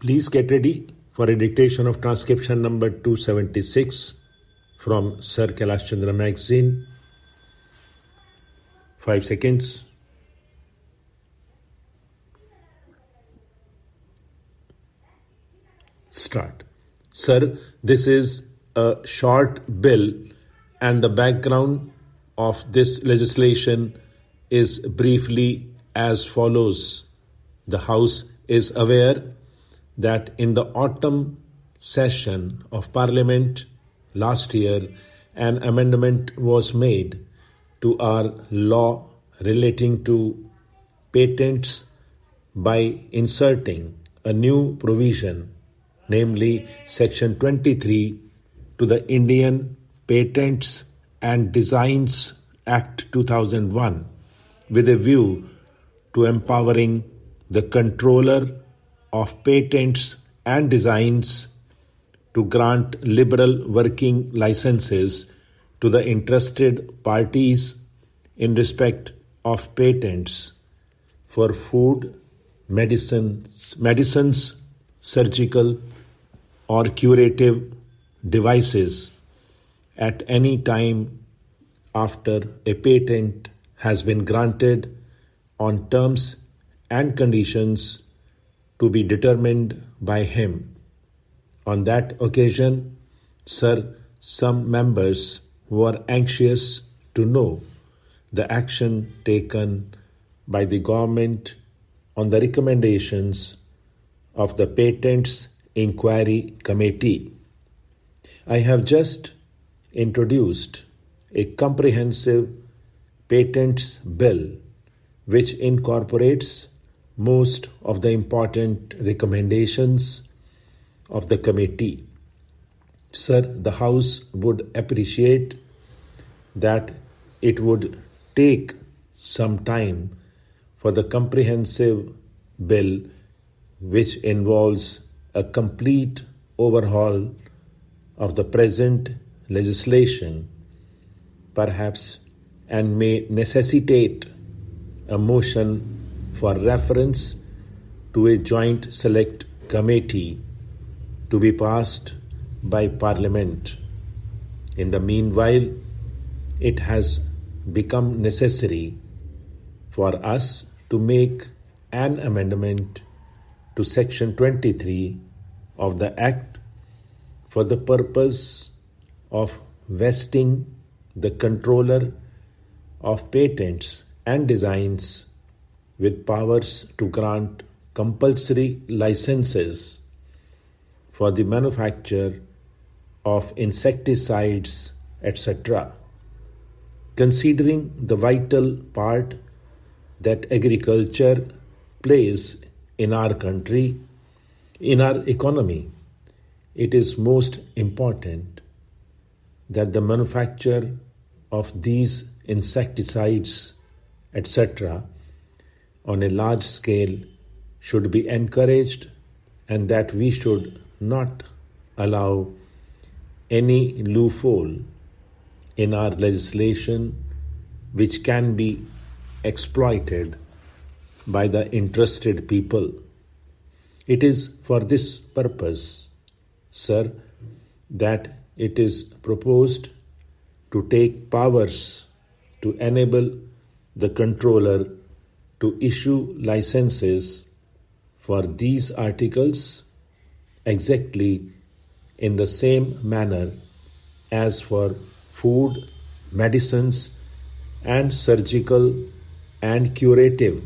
Please get ready for a dictation of transcription number 276 from Sir Kailash Chandra magazine. 5 seconds. Start. Sir, this is a short bill and the background of this legislation is briefly as follows. The House is aware that in the autumn session of Parliament last year, an amendment was made to our law relating to patents by inserting a new provision, namely Section 23 to the Indian Patents and Designs Act 2001 with a view to empowering the controller of patents and designs to grant liberal working licenses to the interested parties in respect of patents for food, medicines, surgical or curative devices at any time after a patent has been granted on terms and conditions to be determined by him. On that occasion, sir, some members were anxious to know the action taken by the government on the recommendations of the Patents Inquiry Committee. I have just introduced a comprehensive patents bill which incorporates most of the important recommendations of the committee. Sir, the House would appreciate that it would take some time for the comprehensive bill, which involves a complete overhaul of the present legislation, perhaps, and may necessitate a motion for reference to a joint select committee to be passed by Parliament. In the meanwhile, it has become necessary for us to make an amendment to Section 23 of the Act for the purpose of vesting the controller of patents and designs with powers to grant compulsory licenses for the manufacture of insecticides, etc. Considering the vital part that agriculture plays in our country, in our economy, it is most important that the manufacture of these insecticides, etc., on a large scale should be encouraged, and that we should not allow any loophole in our legislation which can be exploited by the interested people. It is for this purpose, sir, that it is proposed to take powers to enable the controller to issue licenses for these articles exactly in the same manner as for food, medicines, and surgical and curative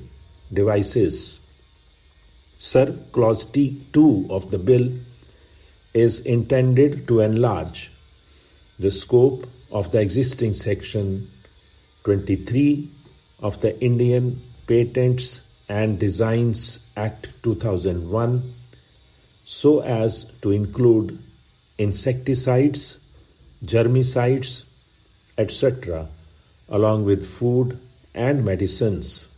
devices. Sir, Clause 2 of the bill is intended to enlarge the scope of the existing Section 23 of the Indian Patents and Designs Act 2001 so as to include insecticides, germicides, etc., along with food and medicines.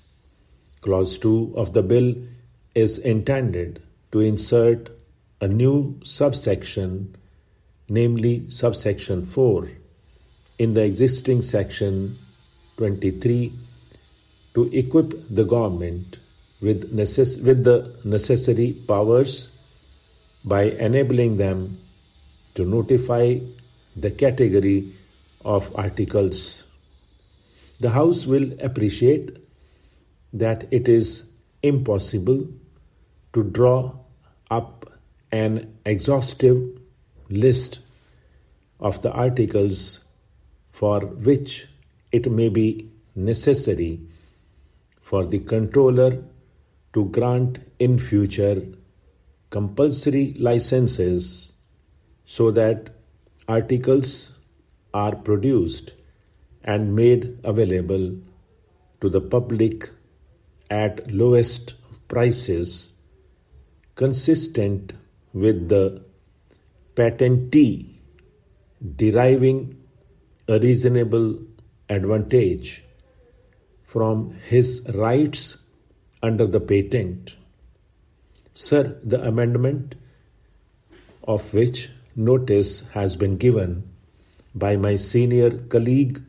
Clause 2 of the bill is intended to insert a new subsection, namely subsection 4, in the existing Section 23 to equip the government with the necessary powers by enabling them to notify the category of articles. The House will appreciate that it is impossible to draw up an exhaustive list of the articles for which it may be necessary for the controller to grant in future compulsory licenses so that articles are produced and made available to the public at lowest prices consistent with the patentee deriving a reasonable advantage from his rights under the patent. Sir, the amendment of which notice has been given by my senior colleague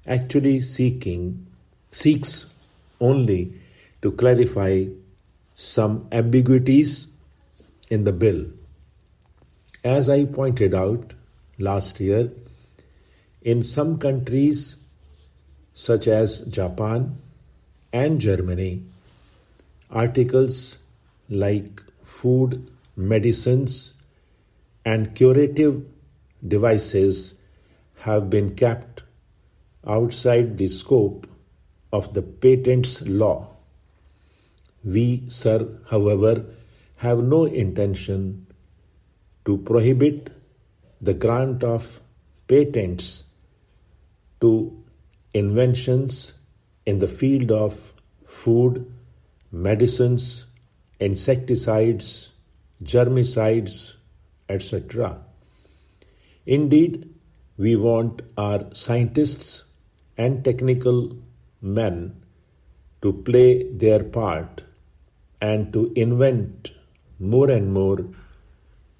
actually seeks only to clarify some ambiguities in the bill. As I pointed out last year, in some countries such as Japan and Germany, articles like food, medicines, and curative devices have been kept outside the scope of the patents law. We, sir, however, have no intention to prohibit the grant of patents to inventions in the field of food, medicines, insecticides, germicides, etc. Indeed, we want our scientists and technical men to play their part and to invent more and more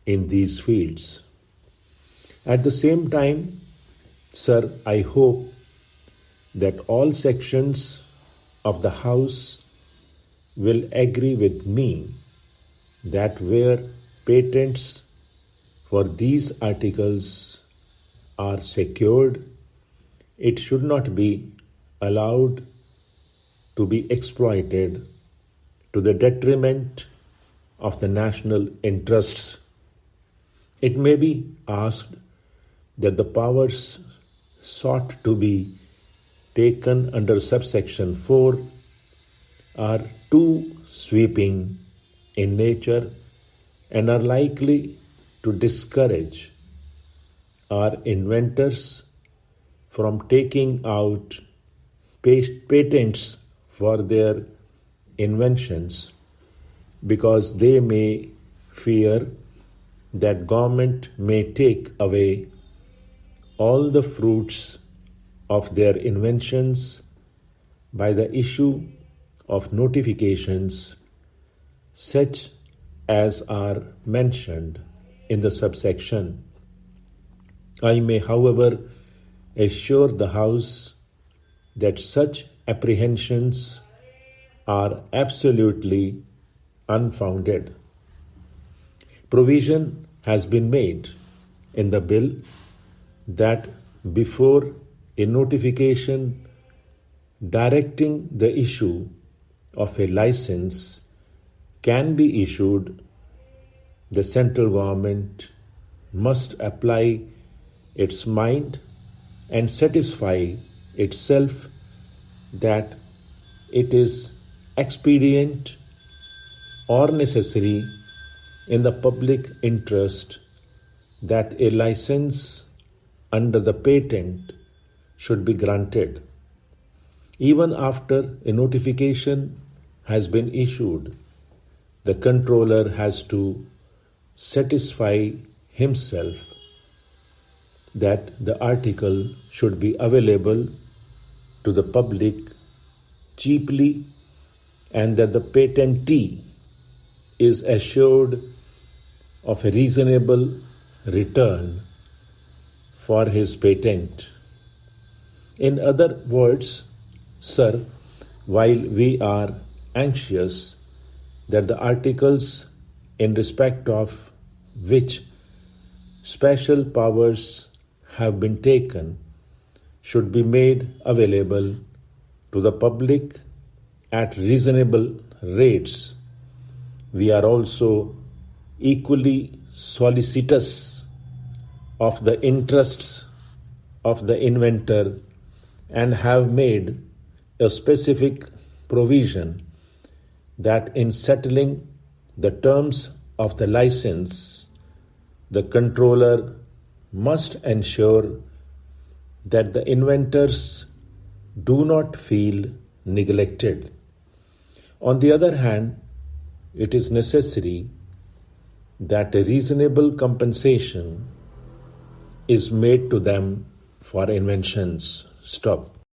in these fields. At the same time, sir, I hope that all sections of the House will agree with me that where patents for these articles are secured, it should not be allowed to be exploited to the detriment of the national interests. It may be asked that the powers sought to be taken under subsection 4 are too sweeping in nature and are likely to discourage our inventors from taking out patents for their inventions because they may fear that government may take away all the fruits of their inventions by the issue of notifications such as are mentioned in the subsection. I may, however, assure the House that such apprehensions are absolutely unfounded. Provision has been made in the bill that before a notification directing the issue of a license can be issued, the central government must apply its mind and satisfy itself that it is expedient or necessary in the public interest that a license under the patent should be granted. Even after a notification has been issued, the controller has to satisfy himself that the article should be available to the public cheaply and that the patentee is assured of a reasonable return for his patent. In other words, sir, while we are anxious that the articles in respect of which special powers have been taken should be made available to the public at reasonable rates. We are also equally solicitous of the interests of the inventor and have made a specific provision that in settling the terms of the license, the controller must ensure that the inventors do not feel neglected. On the other hand, it is necessary that a reasonable compensation is made to them for inventions. Stop.